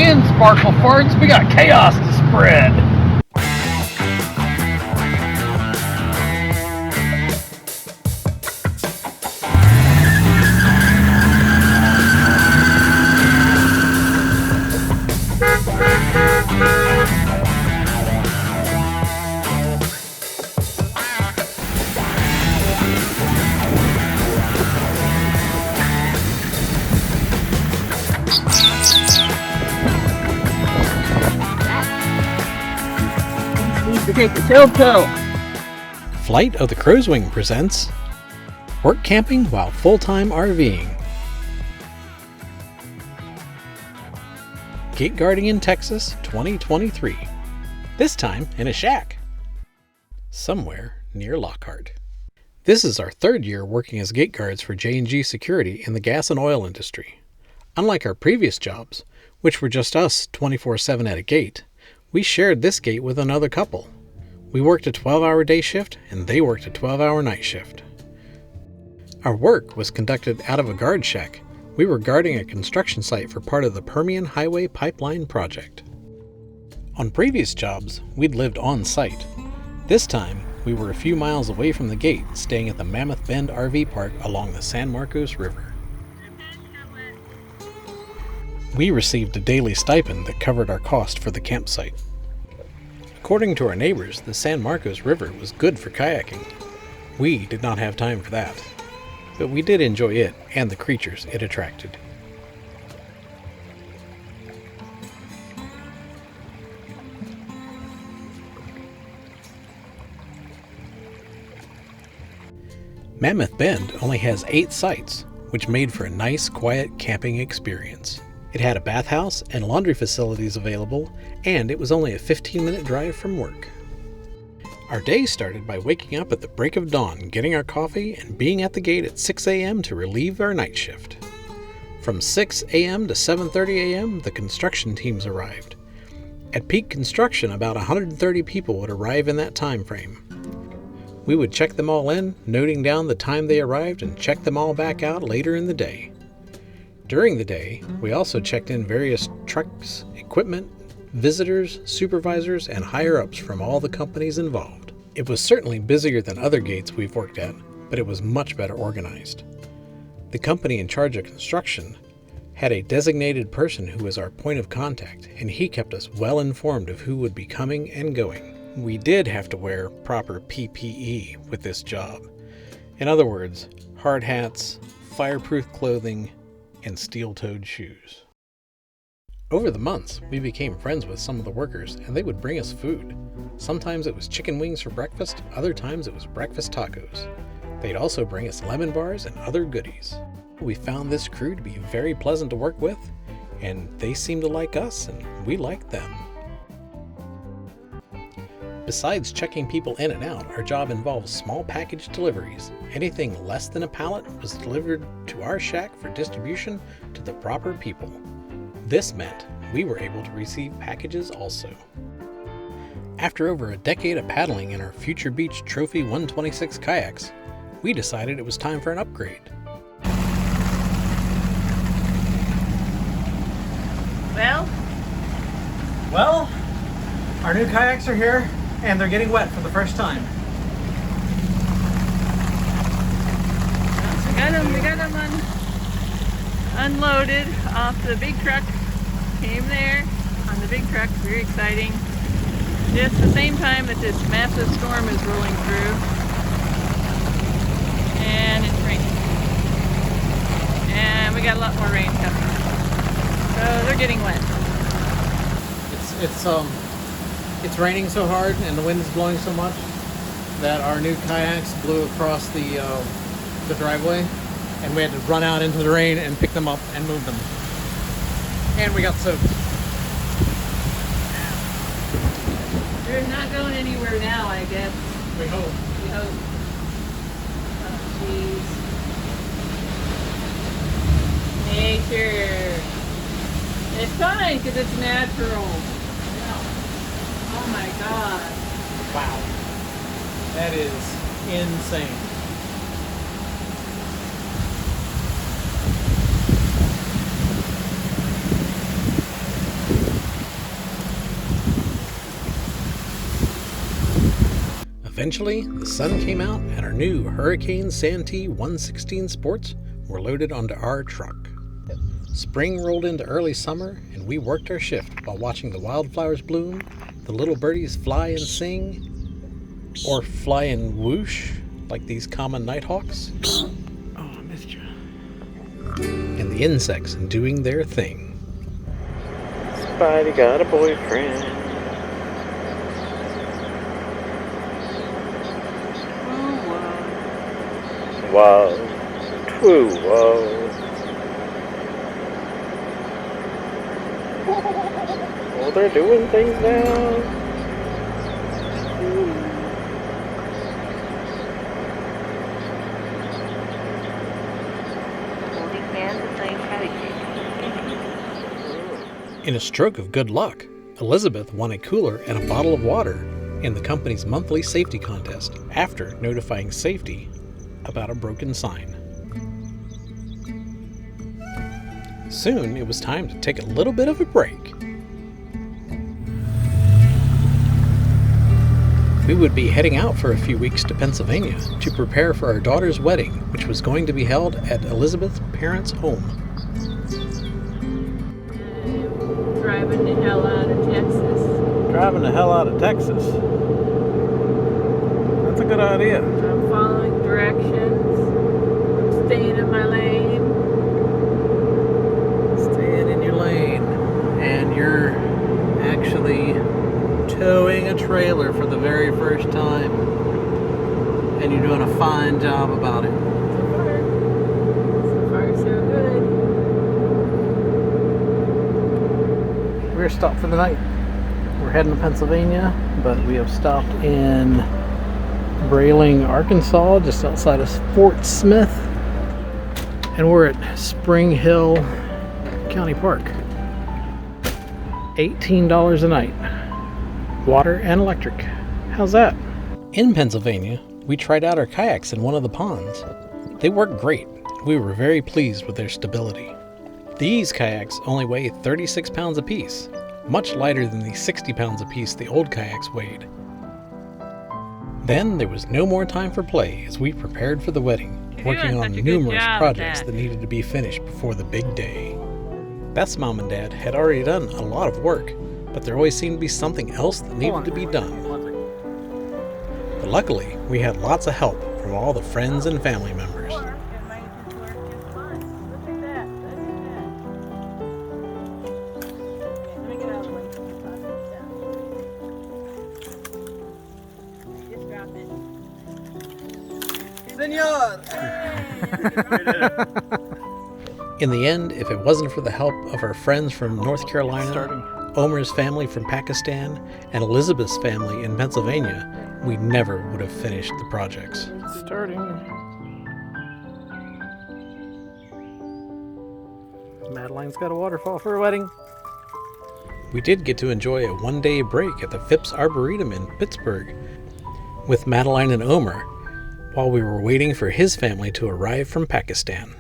in, Sparkle Farts. We got chaos to spread. Take the tilt-toe. Flight of the Crow's Wing presents Work Camping While Full-Time RVing. Gate Guarding in Texas 2023. This time in a shack. Somewhere near Lockhart. This is our third year working as gate guards for J&G Security in the gas and oil industry. Unlike our previous jobs, which were just us 24/7 at a gate, we shared this gate with another couple. We worked a 12-hour day shift, and they worked a 12-hour night shift. Our work was conducted out of a guard shack. We were guarding a construction site for part of the Permian Highway Pipeline project. On previous jobs, we'd lived on site. This time, we were a few miles away from the gate, staying at the Mammoth Bend RV Park along the San Marcos River. We received a daily stipend that covered our cost for the campsite. According to our neighbors, the San Marcos River was good for kayaking. We did not have time for that, but we did enjoy it and the creatures it attracted. Mammoth Bend only has 8 sites, which made for a nice, quiet camping experience. It had a bathhouse and laundry facilities available, and it was only a 15-minute drive from work. Our day started by waking up at the break of dawn, getting our coffee, and being at the gate at 6 a.m. to relieve our night shift. From 6 a.m. to 7:30 a.m., the construction teams arrived. At peak construction, about 130 people would arrive in that time frame. We would check them all in, noting down the time they arrived, and check them all back out later in the day. During the day, we also checked in various trucks, equipment, visitors, supervisors, and higher-ups from all the companies involved. It was certainly busier than other gates we've worked at, but it was much better organized. The company in charge of construction had a designated person who was our point of contact, and he kept us well informed of who would be coming and going. We did have to wear proper PPE with this job. In other words, hard hats, fireproof clothing, and steel-toed shoes. Over the months, we became friends with some of the workers, and they would bring us food. Sometimes it was chicken wings for breakfast, other times it was breakfast tacos. They'd also bring us lemon bars and other goodies. We found this crew to be very pleasant to work with, and they seemed to like us, and we liked them. Besides checking people in and out, our job involves small package deliveries. Anything less than a pallet was delivered to our shack for distribution to the proper people. This meant we were able to receive packages also. After over a decade of paddling in our Future Beach Trophy 126 kayaks, we decided it was time for an upgrade. Well, our new kayaks are here, and they're getting wet for the first time. We got them unloaded off the big truck. Came there on the big truck, very exciting. Just the same time that this massive storm is rolling through. And it's raining. And we got a lot more rain coming. So they're getting wet. It's raining so hard and the wind is blowing so much that our new kayaks blew across the driveway, and we had to run out into the rain and pick them up and move them. And we got soaked. They're not going anywhere now, I guess. We hope. We hope. Oh, jeez. Nature. It's fine because it's natural. Oh my God. Wow. That is insane. Eventually, the sun came out and our new Hurricane Santee 116 Sports were loaded onto our truck. Spring rolled into early summer and we worked our shift while watching the wildflowers bloom, the little birdies fly and sing, or fly and whoosh like these common nighthawks. Oh, I missed you. And the insects doing their thing. Spidey got a boyfriend. Wow. True. Wow. Oh, they're doing things now. Holding hands and playing patty cake. In a stroke of good luck, Elizabeth won a cooler and a bottle of water in the company's monthly safety contest after notifying safety about a broken sign. Soon it was time to take a little bit of a break. We would be heading out for a few weeks to Pennsylvania to prepare for our daughter's wedding, which was going to be held at Elizabeth's parents' home. Driving the hell out of Texas. Driving the hell out of Texas. That's a good idea. I'm following directions. I'm staying in my lane. Staying in your lane. And you're actually towing a trailer for the very first time. And you're doing a fine job about it. So far, so good. We're stopped for the night. We're heading to Pennsylvania, but we have stopped in Brayling, Arkansas, just outside of Fort Smith. And we're at Spring Hill County Park. $18 a night. Water and electric. How's that? In Pennsylvania, we tried out our kayaks in one of the ponds. They worked great. We were very pleased with their stability. These kayaks only weigh 36 pounds apiece, much lighter than the 60 pounds apiece the old kayaks weighed. Then there was no more time for play as we prepared for the wedding, working on numerous projects that needed to be finished before the big day. Beth's mom and dad had already done a lot of work, but there always seemed to be something else that needed to be done. But luckily, we had lots of help from all the friends and family members. In the end, if it wasn't for the help of our friends from North Carolina, Omer's family from Pakistan, and Elizabeth's family in Pennsylvania, we never would have finished the projects. Starting. Madeline's got a waterfall for her wedding. We did get to enjoy a one-day break at the Phipps Arboretum in Pittsburgh with Madeline and Omer while we were waiting for his family to arrive from Pakistan.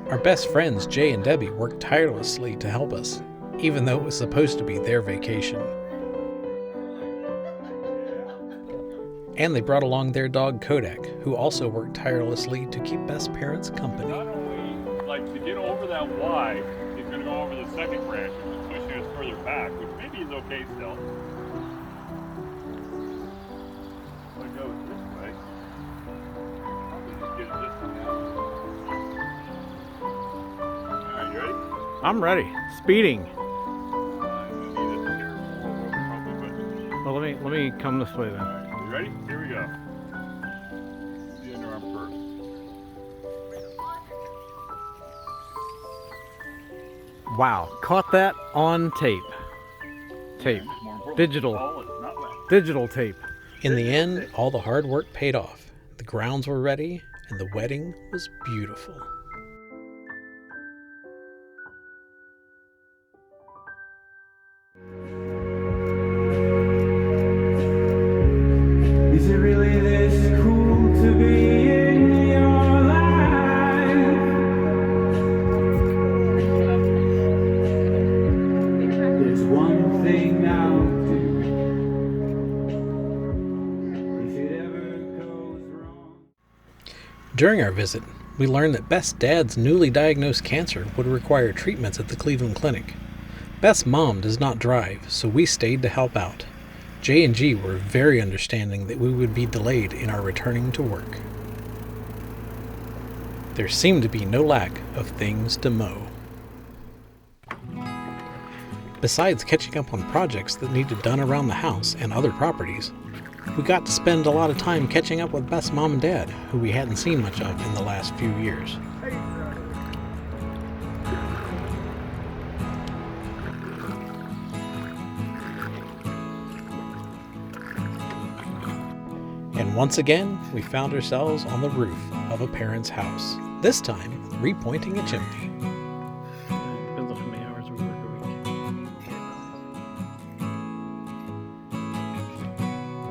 Our best friends, Jay and Debbie, worked tirelessly to help us, even though it was supposed to be their vacation. And they brought along their dog Kodak, who also worked tirelessly to keep Beth's parents company. Not only, like, to get over that Y, he's going to go over the second branch, which is pushing us further back, which maybe is okay still. But it goes this way. Probably just get it this way now. Alright, you ready? I'm ready. Speeding. Well, let me come this way then. You ready? Here we go. The underarm first. Wow, caught that on tape. Digital tape. In the end, all the hard work paid off. The grounds were ready, and the wedding was beautiful. Is it really this cool to be in your life? During our visit, we learned that Beth's dad's newly diagnosed cancer would require treatments at the Cleveland Clinic. Beth's mom does not drive, so we stayed to help out. J&G were very understanding that we would be delayed in our returning to work. There seemed to be no lack of things to mow. Besides catching up on projects that needed done around the house and other properties, we got to spend a lot of time catching up with Beth's mom and dad, who we hadn't seen much of in the last few years. And once again, we found ourselves on the roof of a parent's house, this time repointing a chimney. Depends on how many hours we work a week.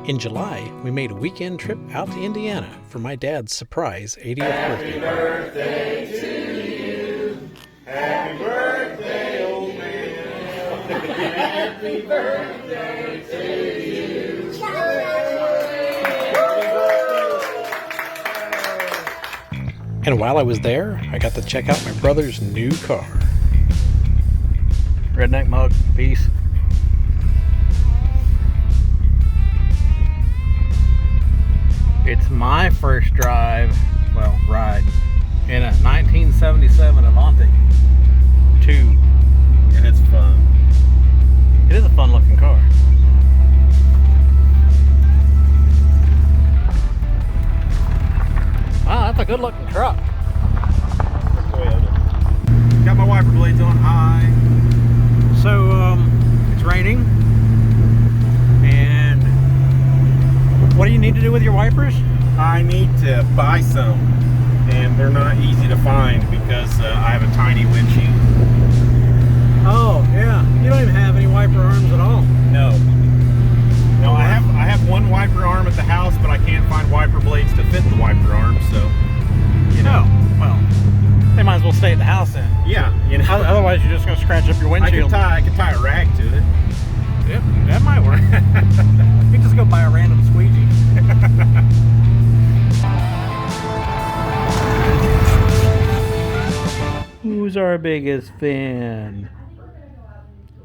In July, we made a weekend trip out to Indiana for my dad's surprise 80th birthday. Happy birthday to you. Happy birthday, old man. Happy birthday to you. And while I was there, I got to check out my brother's new car. Redneck mug, peace. It's my first ride in a 1977 Avante 2. And it's fun. It is a fun looking car. Wow, that's a good looking truck. Got my wiper blades on high. So, it's raining. And what do you need to do with your wipers? I need to buy some, and they're not easy to find because I have a tiny windshield. Oh, yeah. You don't even have any wiper arms at all. No, I have one wiper arm at the house, but I can't find wiper blades to fit the wiper arm. So, you know. Oh, well, they might as well stay at the house then. Yeah, you know. Otherwise, you're just going to scratch up your windshield. I can tie a rag to it. Yep, that might work. You can just go buy a random squeegee. Who's our biggest fan?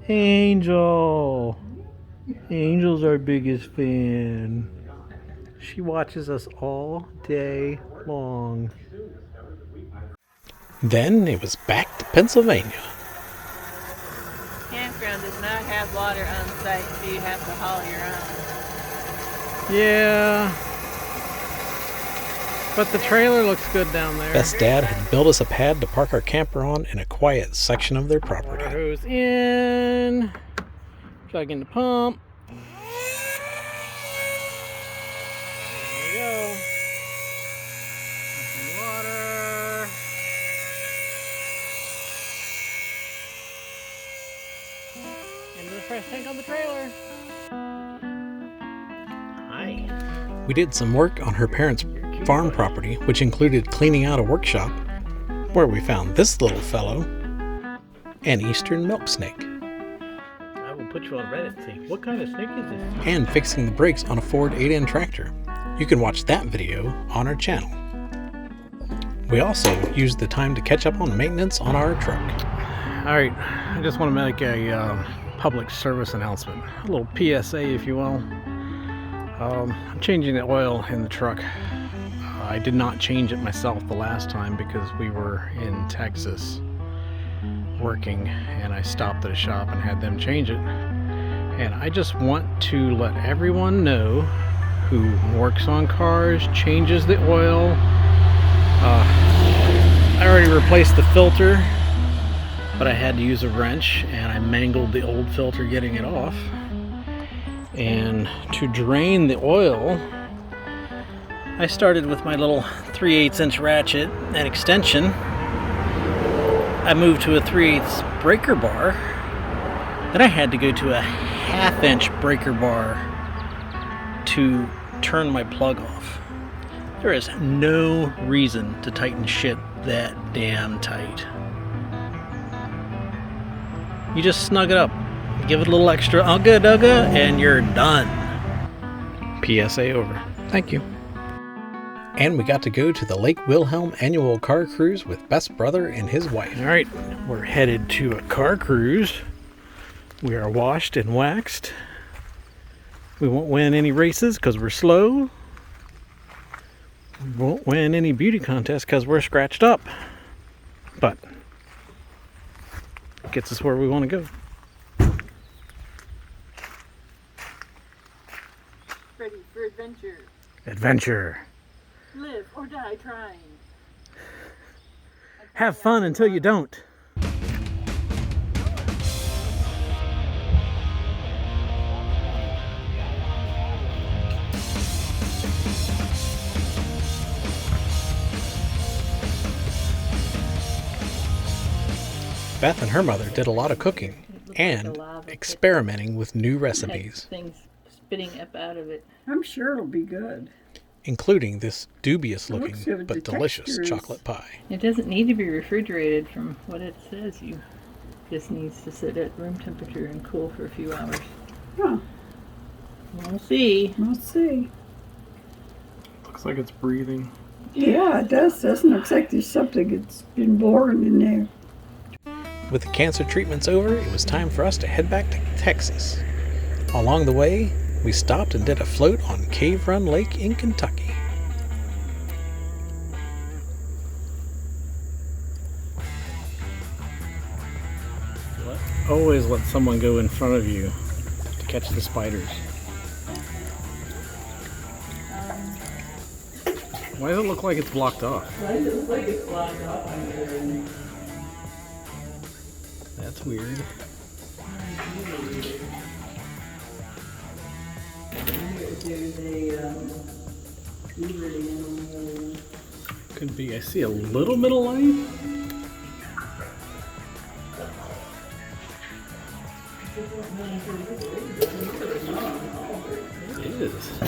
Angel. Angel's our biggest fan. She watches us all day long. Then it was back to Pennsylvania. Campground does not have water on site, so you have to haul your own. Yeah. But the trailer looks good down there. Beth's dad had built us a pad to park our camper on in a quiet section of their property. Water hose in. Plug in the pump. There we go. Pumping water. Into the fresh tank on the trailer. Hi. We did some work on her parents' farm property, which included cleaning out a workshop, where we found this little fellow, an eastern milk snake, I will put you on Reddit and see what kind of snake is this? and fixing the brakes on a Ford 8N tractor. You can watch that video on our channel. We also used the time to catch up on maintenance on our truck. Alright, I just want to make a public service announcement. A little PSA, if you will. I'm changing the oil in the truck. I did not change it myself the last time because we were in Texas working, and I stopped at a shop and had them change it. And I just want to let everyone know who works on cars, changes the oil. I already replaced the filter, but I had to use a wrench, and I mangled the old filter getting it off. And to drain the oil, I started with my little 3/8" ratchet and extension. I moved to a 3/8" breaker bar. Then I had to go to a 1/2" breaker bar to turn my plug off. There is no reason to tighten shit that damn tight. You just snug it up, give it a little extra ugga, and you're done. PSA over. Thank you. And we got to go to the Lake Wilhelm annual car cruise with Beth's brother and his wife. All right, we're headed to a car cruise. We are washed and waxed. We won't win any races because we're slow. We won't win any beauty contests because we're scratched up. But it gets us where we want to go. Ready for adventure. Adventure. Live or die trying. Have fun until you don't. Beth and her mother did a lot of cooking and experimenting with new recipes, Things spitting up out of it. I'm sure it'll be good. including this dubious looking Looks good. but The delicious texture is- chocolate pie. It doesn't need to be refrigerated from what it says. You just needs to sit at room temperature and cool for a few hours. Huh. We'll see. We'll see. Looks like it's breathing. Yeah, it does. Doesn't look like there's something that's been born in there. With the cancer treatments over, it was time for us to head back to Texas. Along the way, we stopped and did a float on Cave Run Lake in Kentucky. Always let someone go in front of you to catch the spiders. Why does it look like it's blocked off? Why does it look like it's blocked off on your end? That's weird. There's a liberty in Could be. I see a little bit of light. It is.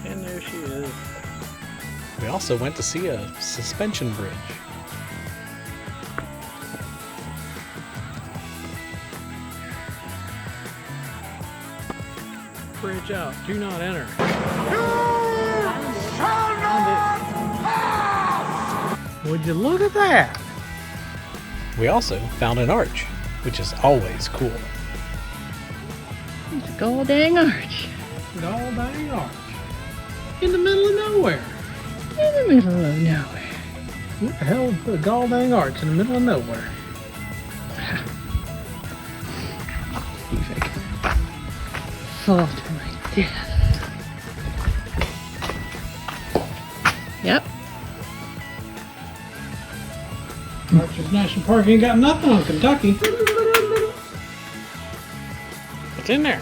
And there she is. We also went to see a suspension bridge. Bridge out. Do not enter. Would you look at that? We also found an arch, which is always cool. It's a gold dang arch. Gall dang arch. In the middle of nowhere. In the middle of nowhere. What the hell is a gall dang arch in the middle of nowhere? See if I can fall to my death. Yep. Arches National Park ain't got nothing on Kentucky. What's in there?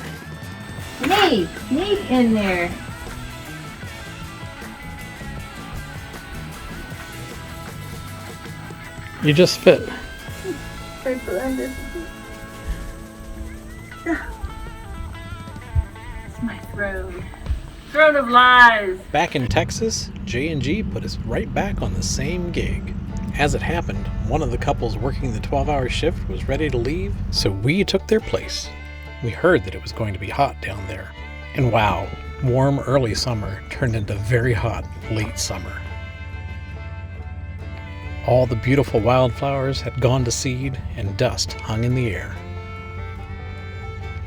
Nate in there. You just fit. Right behind it. It's my throne. Throne of lies. Back in Texas, J&G put us right back on the same gig. As it happened, one of the couples working the 12-hour shift was ready to leave, so we took their place. We heard that it was going to be hot down there. And wow, warm early summer turned into very hot late summer. All the beautiful wildflowers had gone to seed and dust hung in the air.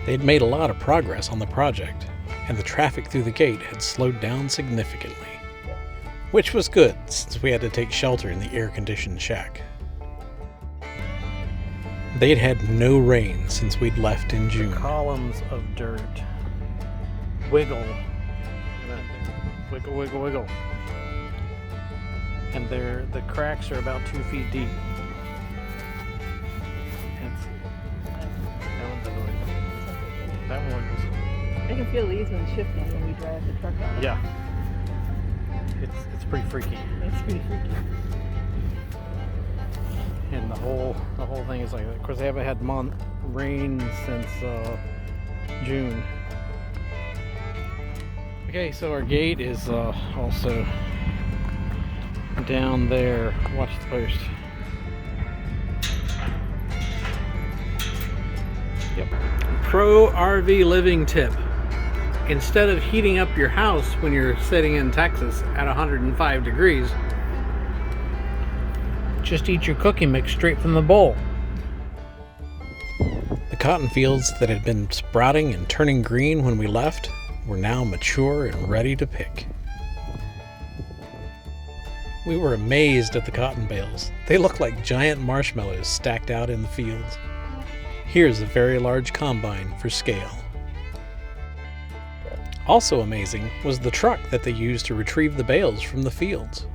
They'd made a lot of progress on the project, and the traffic through the gate had slowed down significantly. Which was good, since we had to take shelter in the air-conditioned shack. They'd had no rain since we'd left in June. Columns of dirt. Wiggle. Wiggle, wiggle, wiggle. And the cracks are about 2 feet deep. That one was. I can feel these ones shifting when we drive the truck on. Yeah. It's pretty freaky. It's pretty freaky. And the whole thing is like, of course, they haven't had rain since June. Okay, so our gate is also down there. Watch the post. Yep. Pro RV living tip. Instead of heating up your house when you're sitting in Texas at 105 degrees, just eat your cooking mix straight from the bowl. The cotton fields that had been sprouting and turning green when we left were now mature and ready to pick. We were amazed at the cotton bales. They looked like giant marshmallows stacked out in the fields. Here's a very large combine for scale. Also amazing was the truck that they used to retrieve the bales from the fields.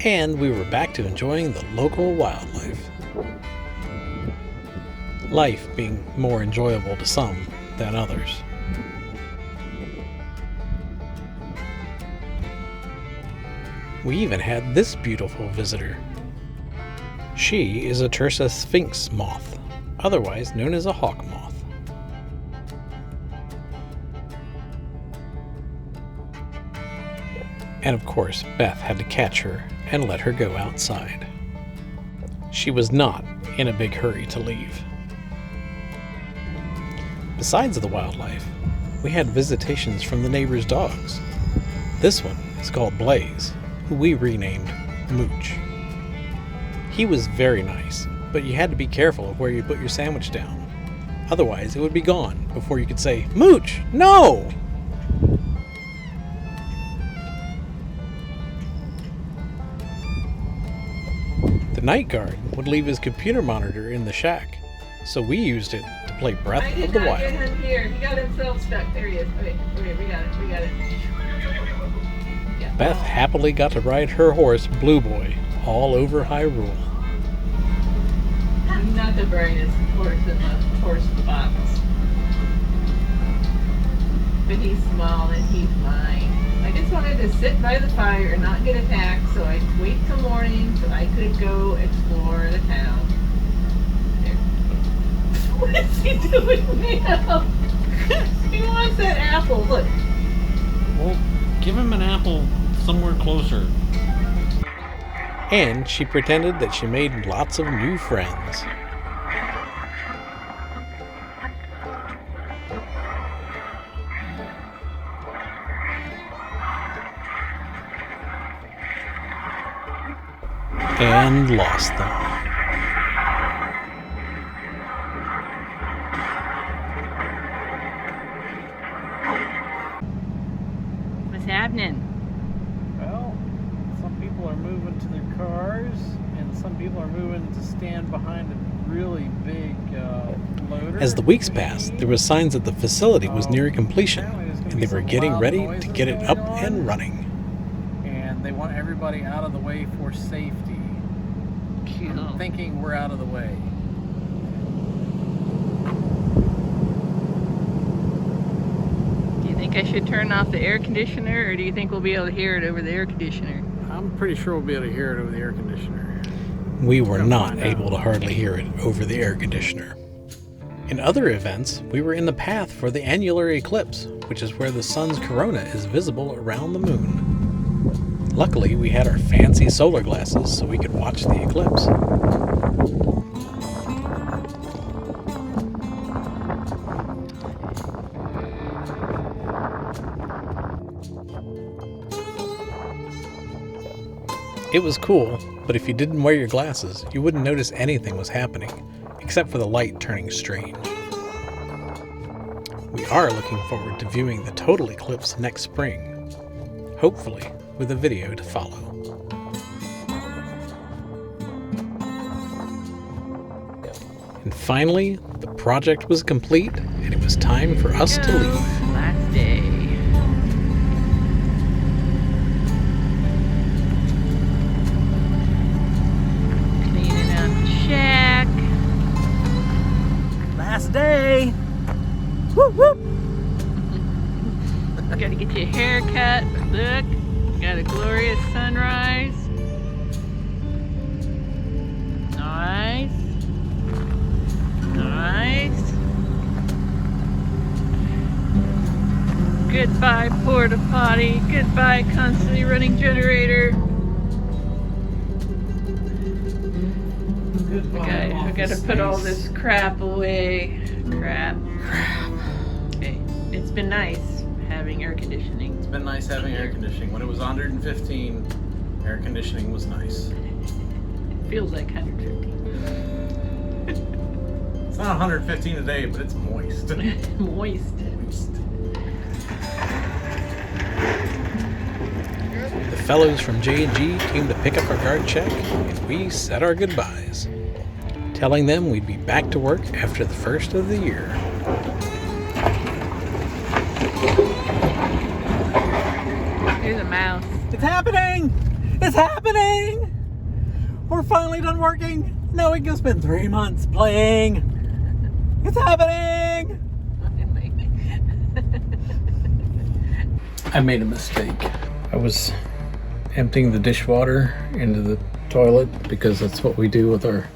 And we were back to enjoying the local wildlife. Life being more enjoyable to some than others. We even had this beautiful visitor. She is a Tursa sphinx moth, otherwise known as a hawk moth. And of course, Beth had to catch her and let her go outside. She was not in a big hurry to leave. Besides the wildlife, we had visitations from the neighbors' dogs. This one is called Blaze, who we renamed Mooch. He was very nice, but you had to be careful of where you put your sandwich down. Otherwise, it would be gone before you could say, "Mooch, no!" The night guard would leave his computer monitor in the shack, so we used it to play Breath of the Wild. I did not get him here. He got himself stuck. There he is. Okay, we got it. Yeah. Beth happily got to ride her horse, Blue Boy, all over Hyrule. He's not the brightest horse in the box. But he's small and he's mine. I just wanted to sit by the fire and not get attacked, so I'd wait till morning so I could go explore the town. There. What is he doing now? He wants that apple. Look. Well, give him an apple somewhere closer. And she pretended that she made lots of new friends. And lost them. What's happening? Well, some people are moving to their cars, and some people are moving to stand behind a really big loader. As the weeks passed, there were signs that the facility was near completion, and they were getting ready to get it up and running. And they want everybody out of the way for safety. I'm thinking we're out of the way. Do you think I should turn off the air conditioner, or do you think we'll be able to hear it over the air conditioner? I'm pretty sure we'll be able to hear it over the air conditioner. We were not able to hardly hear it over the air conditioner. In other events, we were in the path for the annular eclipse, which is where the sun's corona is visible around the moon. Luckily, we had our fancy solar glasses so we could watch the eclipse. It was cool, but if you didn't wear your glasses, you wouldn't notice anything was happening, except for the light turning strange. We are looking forward to viewing the total eclipse next spring, hopefully with a video to follow. And finally, the project was complete, and it was time for us to leave. Last day. Gotta get you a haircut. Look, got a glorious sunrise. Nice. Nice. Goodbye, porta potty. Goodbye, constantly running generator. Okay, I gotta put all this crap away. Crap. Okay, it's been nice having air conditioning. It's been nice having air conditioning. When it was 115, air conditioning was nice. It feels like 115. It's not 115 a day, but it's moist. Moist. The fellows from J&G came to pick up our guard check, and we said our goodbyes, telling them we'd be back to work after the first of the year. Here's a mouse. It's happening! It's happening! We're finally done working. Now we can spend 3 months playing. It's happening! I made a mistake. I was emptying the dishwater into the toilet because that's what we do with our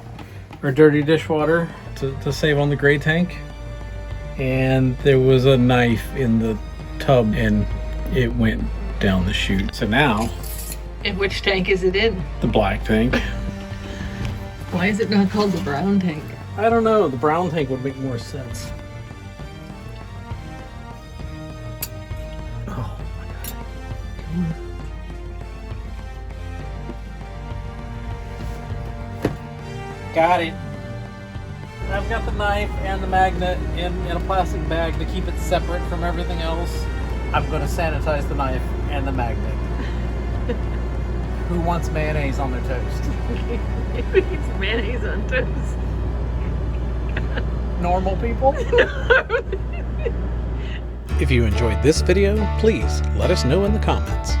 dirty dishwater to save on the gray tank. And there was a knife in the tub and it went down the chute. So now, And which tank is it in? the black tank. Why is it not called the brown tank? I don't know, the brown tank would make more sense. Oh my god. Got it. I've got the knife and the magnet in a plastic bag to keep it separate from everything else. I'm going to sanitize the knife and the magnet. Who wants mayonnaise on their toast? Who eats mayonnaise on toast? Normal people? If you enjoyed this video, please let us know in the comments.